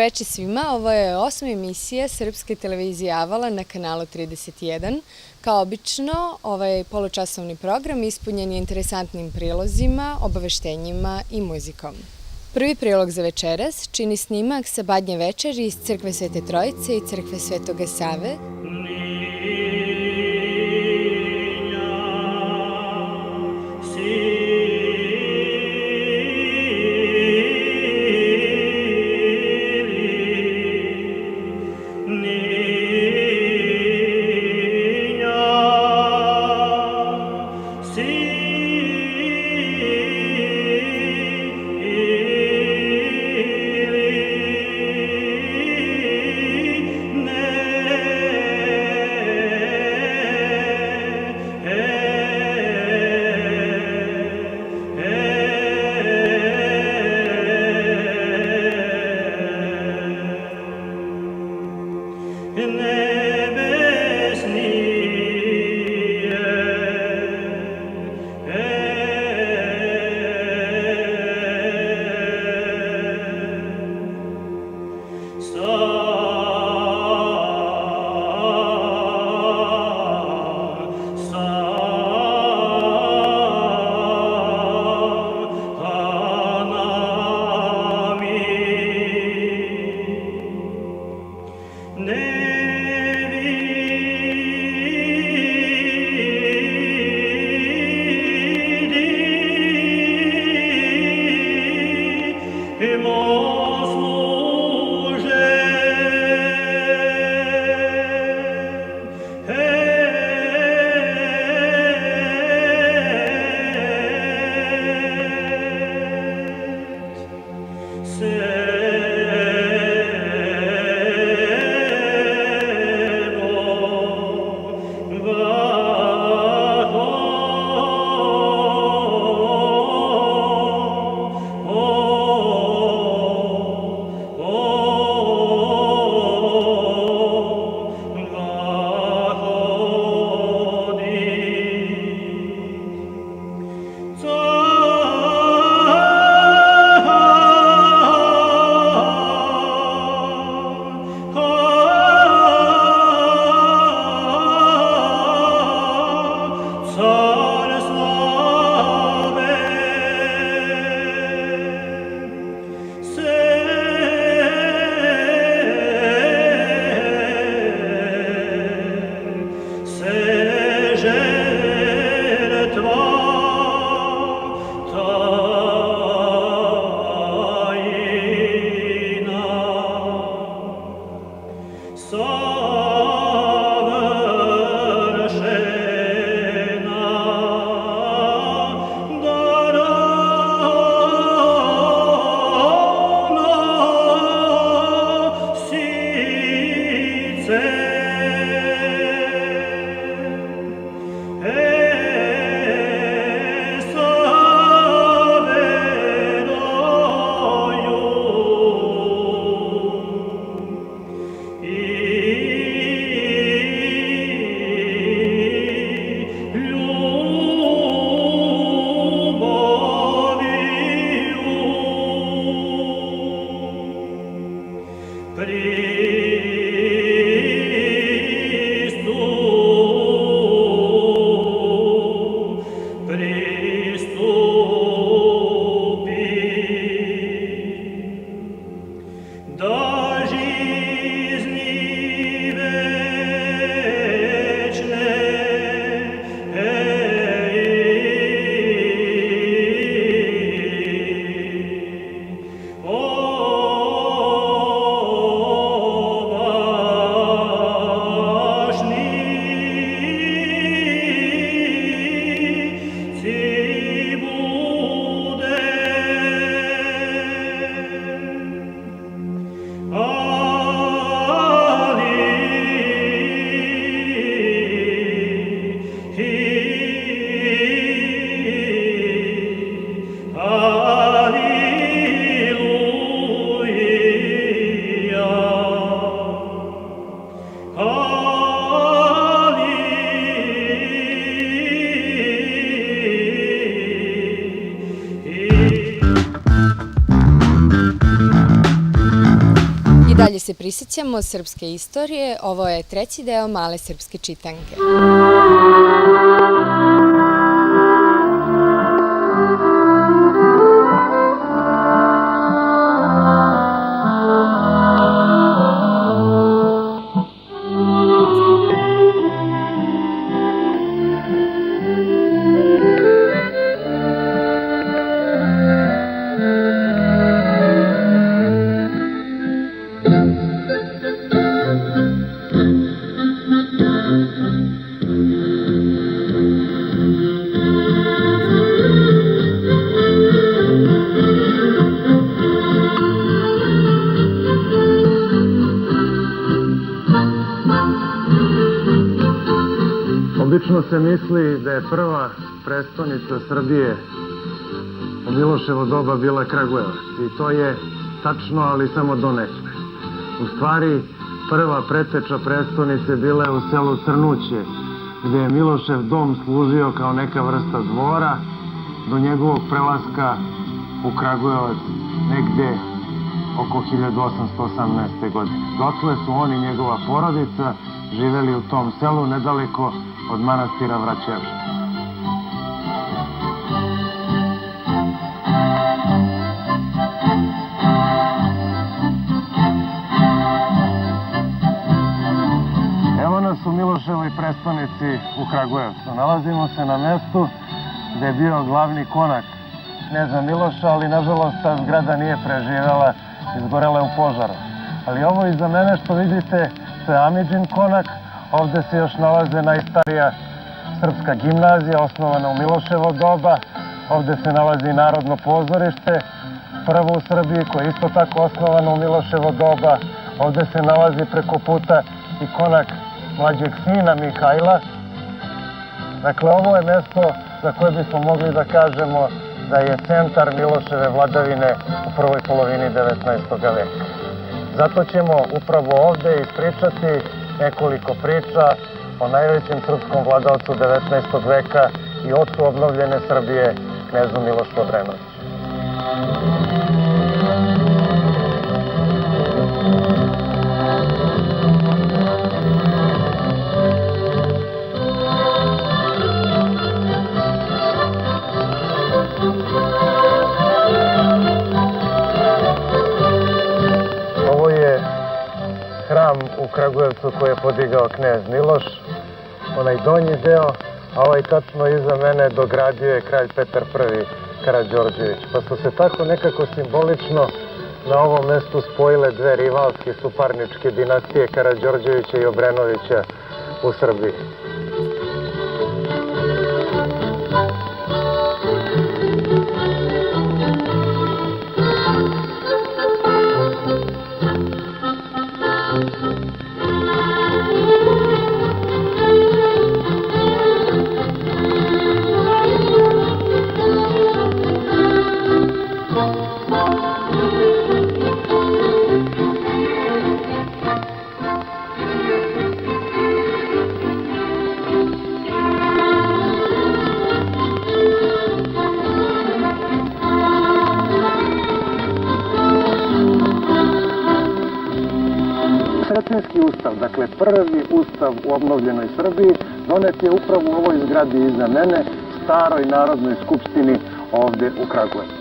veče svima, ovo je 8. emisija Srpske televizije Avala na kanalu 31. Kao obično, ovaj polučasovni program ispunjen je interesantnim prilozima, obaveštenjima i muzikom. Prvi prilog za večeras čini snimak sa Badnje večeri iz Crkve Svete Trojice i Crkve Svetoga Save. Oh dalje se prisjećamo srpske istorije. Ovo je treći deo Male srpske čitanke. Obično se misli da je prva prestonica Srbije u Miloševo doba bila Kragujevac i to je tačno, ali samo donekle. U stvari, prva preteča prestonice bila je u selu Crnuće, gde je Milošev dom služio kao neka vrsta dvora do njegovog prelaska u Kragujevac negde oko 1818. godine. Dotle su on i njegova porodica živeli u tom selu nedaleko od manastira Vraćevša. Evo nas u Miloševoj prestonici u Kragujevcu. Nalazimo se na mestu gde je bio glavni konak kneza Miloša, ali nažalost ta zgrada nije preživela, izgorela je u požaru. Ali ovo iza mene što vidite, to je Amidžin konak. Ovde se još nalaze najstarija srpska gimnazija, osnovana u Miloševo doba. Ovde se nalazi Narodno pozorište, prvo u Srbiji, koje je isto tako osnovano u Miloševo doba. Ovde se nalazi preko puta i konak mlađeg sina Mihajla. Dakle, ovo je mesto za koje bismo mogli da kažemo da je centar Miloševe vladavine u prvoj polovini 19. veka. Zato ćemo upravo ovde ispričati nekoliko priča o najvećem srpskom vladavcu 19. veka i ocu obnovljene Srbije, knezu Milošu Obrenoviću. Ovo je hram u Kragujevcu koji je podigao knez Miloš, onaj donji deo, a ovaj tačno iza mene dogradio je kralj Petar I Karađorđević. Pa su se tako nekako simbolično na ovom mestu spojile dve rivalske suparničke dinastije Karađorđevića i Obrenovića u Srbiji. Sretenjski ustav, dakle prvi ustav u obnovljenoj Srbiji, donet je upravo u ovoj zgradi iza mene, staroj Narodnoj skupštini ovde u Kragujevcu.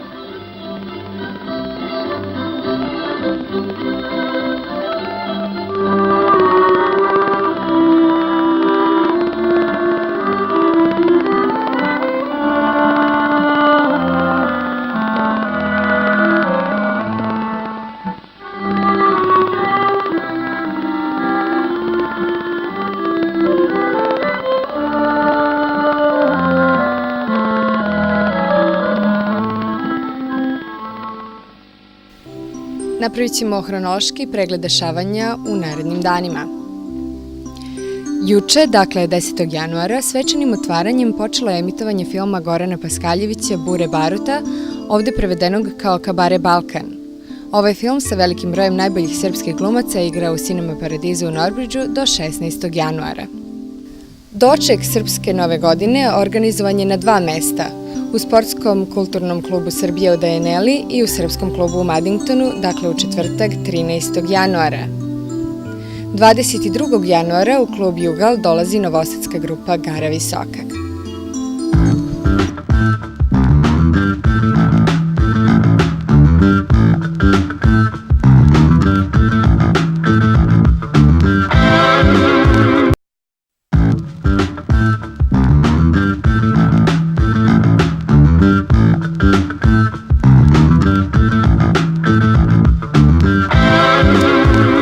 Napravit ćemo hronološki pregled dešavanja u narednim danima. Juče, dakle 10. januara, svečanim otvaranjem počelo je emitovanje filma Gorana Paskaljevića Bure baruta, ovde prevedenog kao Kabare Balkan. Ovaj film sa velikim brojem najboljih srpskih glumaca igra u Cinema Paradizu u Norbridžu do 16. januara. Doček Srpske nove godine organizovan je na dva mesta, u Sportskom kulturnom klubu Srbije u Dajaneli i u Srpskom klubu u Madingtonu, dakle u četvrtak 13. januara. 22. januara u klub Jugal dolazi novosadska grupa Gara Visokak.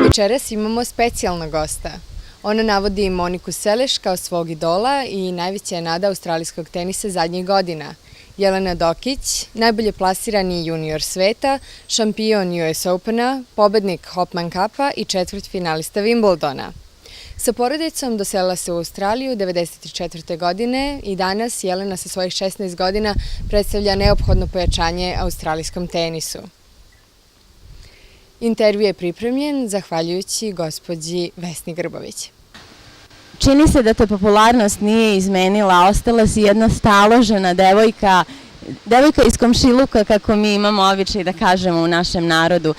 Večeras imamo specijalnog gosta. Ona navodi Moniku Seleš kao svog idola i najveća je nada australijskog tenisa zadnjih godina. Jelena Dokić, najbolje plasirani junior sveta, šampion US Opena, pobednik Hopman Cupa i četvrtfinalista Wimbledona. Sa porodicom doselila se u Australiju 1994. godine i danas Jelena sa svojih 16 godina predstavlja neophodno pojačanje australijskom tenisu. Intervju je pripremljen zahvaljujući gospođi Vesni Grbović. Čini se da te popularnost nije izmenila, ostala si jedna staložena devojka iz komšiluka, kako mi imamo običaj da kažemo u našem narodu.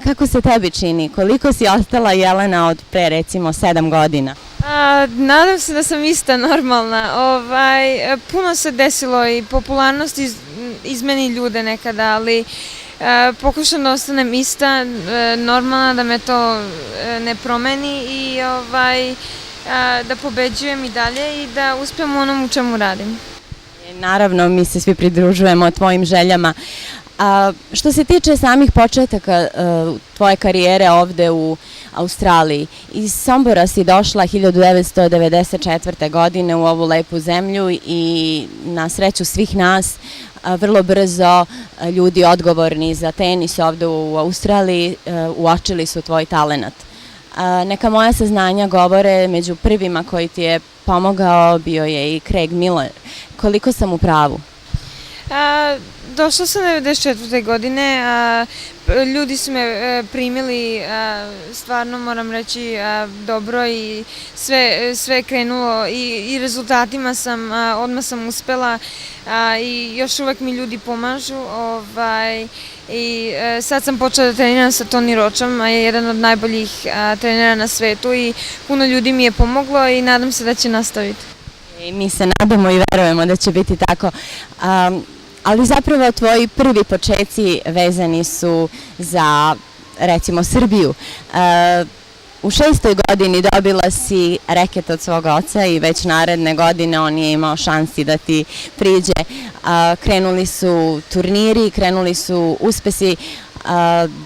Kako se tebi čini? Koliko si ostala Jelena od pre recimo 7 godina? Nadam se da sam ista normalna. Puno se desilo i popularnost izmeni ljude nekada, ali pokušam da ostanem ista, normalna, da me to ne promeni i da pobeđujem i dalje i da uspijem u onom u čemu radim. Naravno, mi se svi pridružujemo tvojim željama. Što se tiče samih početaka tvoje karijere ovde u Australiji, iz Sombora si došla 1994. godine u ovu lepu zemlju i na sreću svih nas vrlo brzo ljudi odgovorni za tenis ovde u Australiji uočili su tvoj talenat. Neka moja saznanja govore, među prvima koji ti je pomogao bio je i Craig Miller. Koliko sam u pravu? Došla sam 1994. godine, ljudi su me primili, stvarno moram reći, dobro i sve je krenulo i rezultatima odmah sam uspela i još uvek mi ljudi pomažu. I sad sam počela da treniram sa Toni Ročom, je jedan od najboljih trenera na svetu i puno ljudi mi je pomoglo i nadam se da će nastaviti. Mi se nadamo i verujemo da će biti tako. Ali zapravo tvoji prvi počeci vezani su za, recimo, Srbiju. U 6. godini dobila si reket od svog oca i već naredne godine on je imao šansi da ti priđe. Krenuli su turniri, krenuli su uspesi.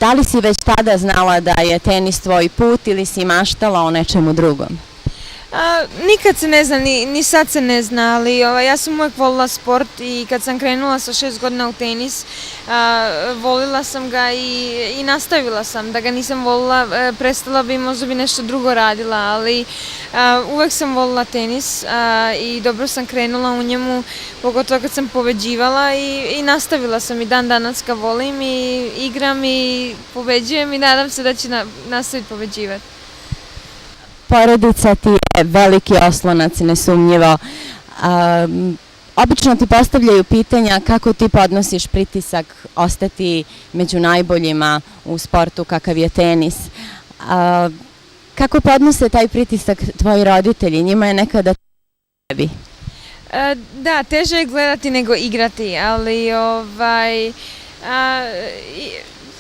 Da li si već tada znala da je tenis tvoj put ili si maštala o nečemu drugom? Nikad se ne zna, ni sad se ne zna, ali ja sam uvek volila sport i kad sam krenula sa 6 godina u tenis, volila sam ga i nastavila sam. Da ga nisam volila, prestala bi, možda bi nešto drugo radila, ali uvek sam volila tenis i dobro sam krenula u njemu, pogotovo kad sam pobeđivala i nastavila sam i dan danas ga volim i igram i pobeđujem i nadam se da će nastaviti pobeđivati. Porodica ti je veliki oslonac, nesumnjivo. Obično ti postavljaju pitanja kako ti podnosiš pritisak ostati među najboljima u sportu kakav je tenis. Kako podnose taj pritisak tvoji roditelji? Njima je nekada tebi. Da, teže je gledati nego igrati, ali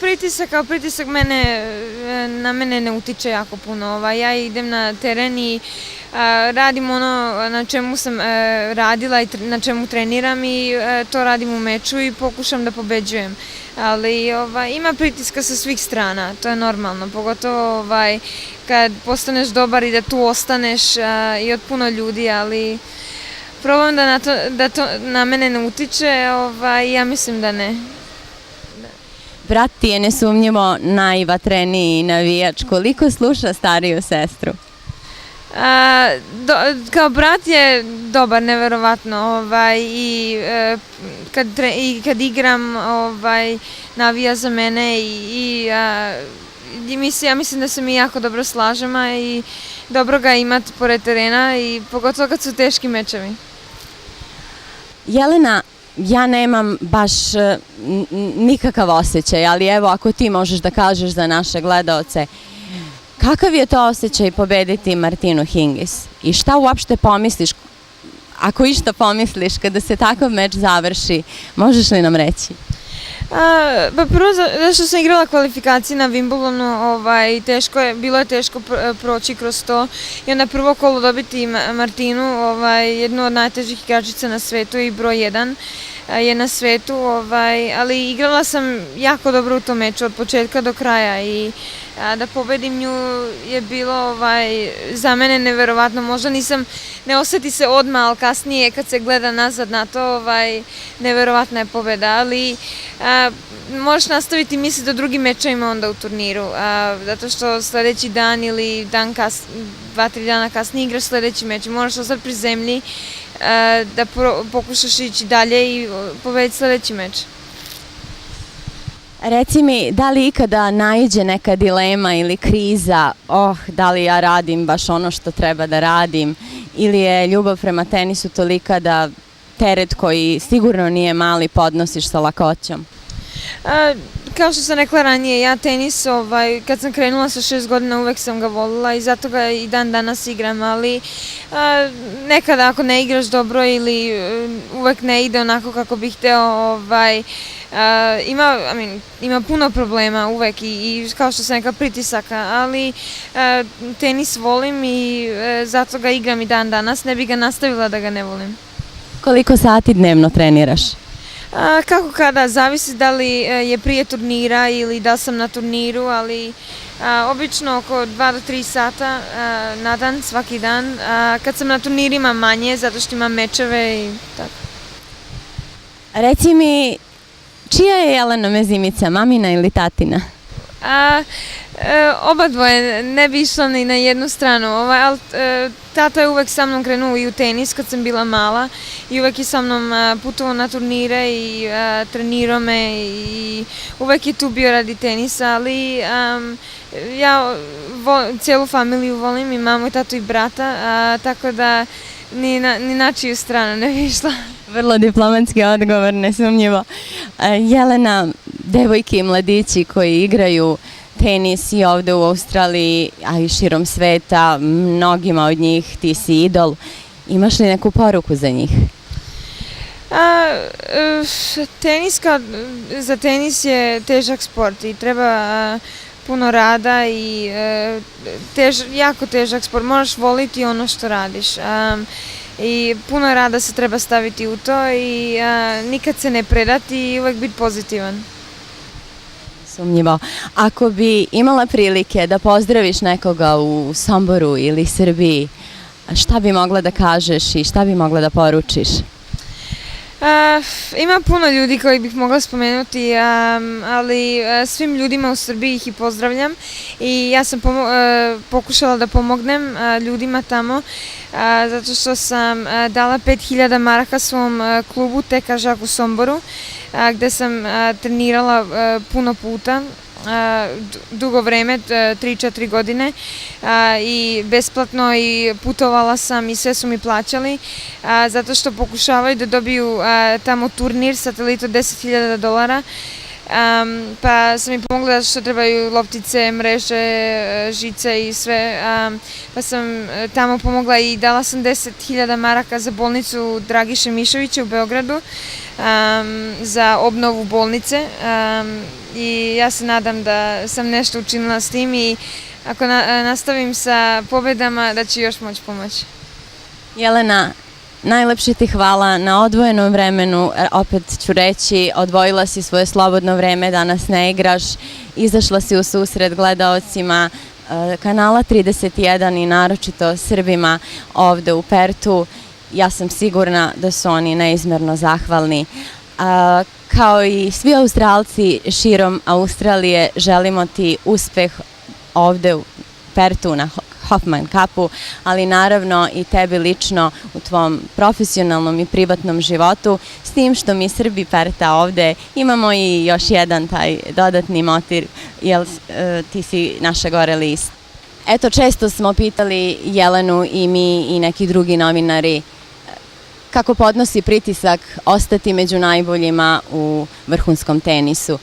pritisak na mene ne utiče jako puno. Ja idem na teren i radim ono na čemu sam radila i na čemu treniram i to radim u meču i pokušam da pobeđujem. Ali ima pritiska sa svih strana, to je normalno, pogotovo kad postaneš dobar i da tu ostaneš i od puno ljudi, ali probam da to na mene ne utiče, ja mislim da ne. Brat ti je nesumnjivo najvatreniji navijač. Koliko sluša stariju sestru? Kao brat je dobar, neverovatno. I kad igram, navija za mene i ja mislim da se mi jako dobro slažemo i dobro ga imati pored terena i pogotovo kad su teški mečevi. Jelena, ja nemam baš nikakav osjećaj, ali evo ako ti možeš da kažeš za naše gledaoce, kakav je to osjećaj pobediti Martinu Hingis i šta uopšte pomisliš, ako išta pomisliš kada se takav meč završi, možeš li nam reći? Pa prvo, zašto sam igrala kvalifikacije na Wimbledonu, bilo je teško proći kroz to i onda prvo kolo dobiti Martinu, jednu od najtežih igračica na svetu i broj 1 je na svetu, ali igrala sam jako dobro u tom meču od početka do kraja i da pobedim nju je bilo za mene neverovatno. Možda ne osjeti se odmah, ali kasnije kad se gleda nazad na to, neverovatna je pobeda, ali možeš nastaviti misliti o drugim mečevima onda u turniru, zato što sljedeći dan ili 2-3 dana kasnije igraš sljedeći meč i moraš ostati pri zemlji da pokušaš ići dalje i pobediti sljedeći meč. Reci mi, da li ikada naiđe neka dilema ili kriza, da li ja radim baš ono što treba da radim, ili je ljubav prema tenisu tolika da teret koji sigurno nije mali podnosiš sa lakoćom? Kao što sam rekla ranije, ja tenis, kad sam krenula sa 6 godina uvek sam ga volila i zato ga i dan danas igram, ali nekada ako ne igraš dobro ili uvek ne ide onako kako bih hteo, ima puno problema uvek i kao što sam rekla pritisaka, ali tenis volim i zato ga igram i dan danas, ne bih ga nastavila da ga ne volim. Koliko sati dnevno treniraš? Kako kada, zavisi da li je prije turnira ili da sam na turniru, ali obično oko 2 do 3 sata na dan, svaki dan. Kad sam na turnirima manje, zato što imam mečeve i tako. Reci mi, čija je Jelena Mezimica, mamina ili tatina? Oba dvoje, ne bi išla ni na jednu stranu, ali tata je uvek sa mnom krenuo i u tenis kad sam bila mala i uvek je sa mnom putovao na turnire i trenirao me i uvek je tu bio radi tenisa, ali ja cijelu familiju volim i mamu i tatu i brata, tako da ni na čiju stranu ne bi išla. Vrlo diplomatski odgovor, nesumnjivo. Jelena, devojke i mladići koji igraju tenis i ovde u Australiji, a i širom sveta, mnogima od njih ti si idol. Imaš li neku poruku za njih? Za tenis je težak sport i treba puno rada i jako težak sport. Moraš voliti ono što radiš. I puno rada se treba staviti u to i nikad se ne predati i uvek biti pozitivan. Sumnjivo. Ako bi imala prilike da pozdraviš nekoga u Somboru ili Srbiji, šta bi mogla da kažeš i šta bi mogla da poručiš? Ima puno ljudi koji bih mogla spomenuti, ali svim ljudima u Srbiji ih i pozdravljam i ja sam pokušala da pomognem ljudima tamo zato što sam dala 5000 maraka svom klubu TK Žak u Somboru gde sam trenirala puno puta, dugo vreme, 3-4 godine i besplatno i putovala sam i sve su mi plaćali zato što pokušavaju da dobiju tamo turnir, satelit od $10,000, pa sam im pomogla zato što trebaju loptice, mreže, žice i sve, pa sam tamo pomogla i dala sam 10.000 maraka za bolnicu Dragiše Mišovića u Beogradu za obnovu bolnice i ja se nadam da sam nešto učinila s tim i ako nastavim sa pobedama da ću još moći pomoći. Jelena, najlepše ti hvala na odvojenom vremenu, opet ću reći, odvojila si svoje slobodno vreme, danas ne igraš, izašla si u susret gledaocima kanala 31 i naročito Srbima ovde u Pertu. Ja sam sigurna da su oni neizmerno zahvalni. Kao i svi Australci širom Australije, želimo ti uspeh ovde u Pertu na Hoffman Cupu, ali naravno i tebi lično u tvom profesionalnom i privatnom životu, s tim što mi Srbi Perta ovde imamo i još jedan taj dodatni motiv, jer ti si naša gore list. Eto, često smo pitali Jelenu i mi i neki drugi novinari kako podnosi pritisak ostati među najboljima u vrhunskom tenisu.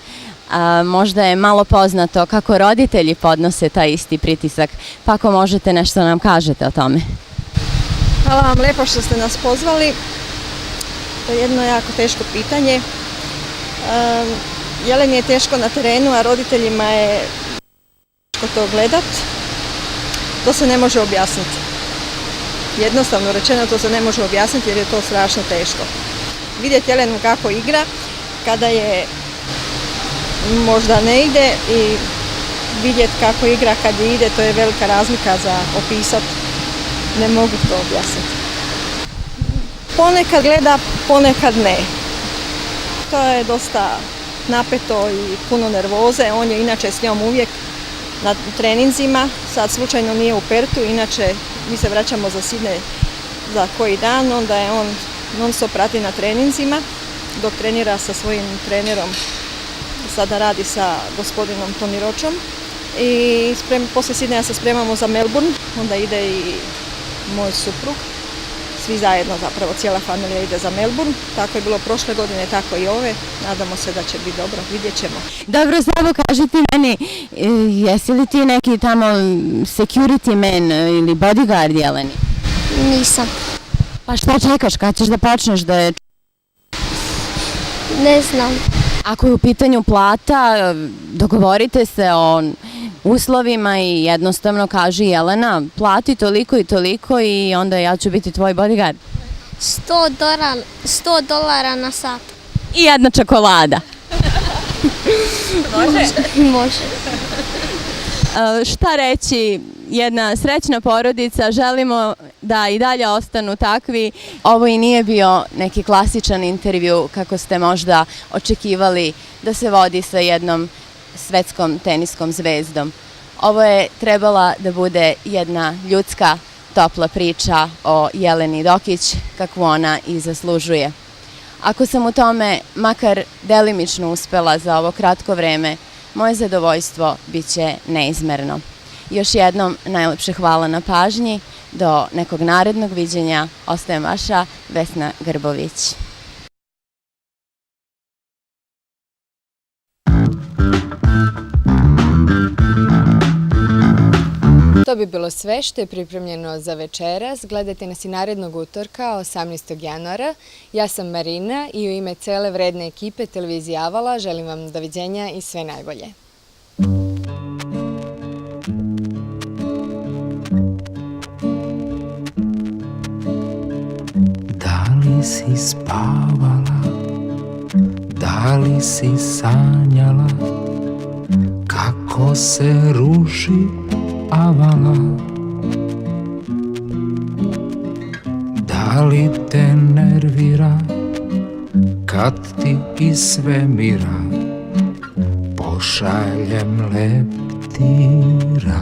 Možda je malo poznato kako roditelji podnose taj isti pritisak, pa ako možete nešto nam kažete o tome. Hvala vam lijepo što ste nas pozvali. To je jedno jako teško pitanje. Jeleni je teško na terenu, a roditeljima je teško to gledat. To se ne može objasniti. Jednostavno rečeno, to se ne može objasniti jer je to strašno teško. Vidjeti Jelenu kako igra, kada je možda ne ide, i vidjeti kako igra kad ide, to je velika razlika za opisati. Ne mogu to objasniti. Ponekad gleda, ponekad ne. To je dosta napeto i puno nervoze. On je inače s njom uvijek na treninzima. Sad slučajno nije u Pertu, inače mi se vraćamo za Sidney za koji dan. Onda je on non stop prati na treninzima dok trenira sa svojim trenerom. Sada radi sa gospodinom Tony Roachom. I poslije Sidneya se spremamo za Melbourne. Onda ide i moj suprug. Svi zajedno, zapravo cijela familija ide za Melbourne. Tako je bilo prošle godine, tako i ove. Nadamo se da će biti dobro, vidjet ćemo. Dobro, samo kaži ti meni, jesi li ti neki tamo security man ili bodyguard Jeleni? Nisam. Pa šta čekaš, kad ćeš da počneš da je... Ne znam. Ako je u pitanju plata, dogovorite se o uslovima i jednostavno kaži Jelena, plati toliko i toliko i onda ja ću biti tvoj bodyguard. $100 na sat. I jedna čokolada. Može. Šta reći, jedna srećna porodica, želimo da i dalje ostanu takvi. Ovo i nije bio neki klasičan intervju kako ste možda očekivali da se vodi sa jednom svetskom teniskom zvezdom. Ovo je trebala da bude jedna ljudska, topla priča o Jeleni Dokić, kakvu ona i zaslužuje. Ako sam u tome makar delimično uspela za ovo kratko vreme, moje zadovoljstvo bit će neizmerno. Još jednom najlepše hvala na pažnji. Do nekog narednog viđenja. Ostajem vaša Vesna Grbović. To bi bilo sve što je pripremljeno za večeras. Gledajte nas i narednog utorka, 18. januara. Ja sam Marina i u ime cele vredne ekipe televizije Avala želim vam doviđenja i sve najbolje. Da li si spavala, da li si sanjala, kako se ruši avala? Da li te nervira kad ti iz svemira pošaljem leptira?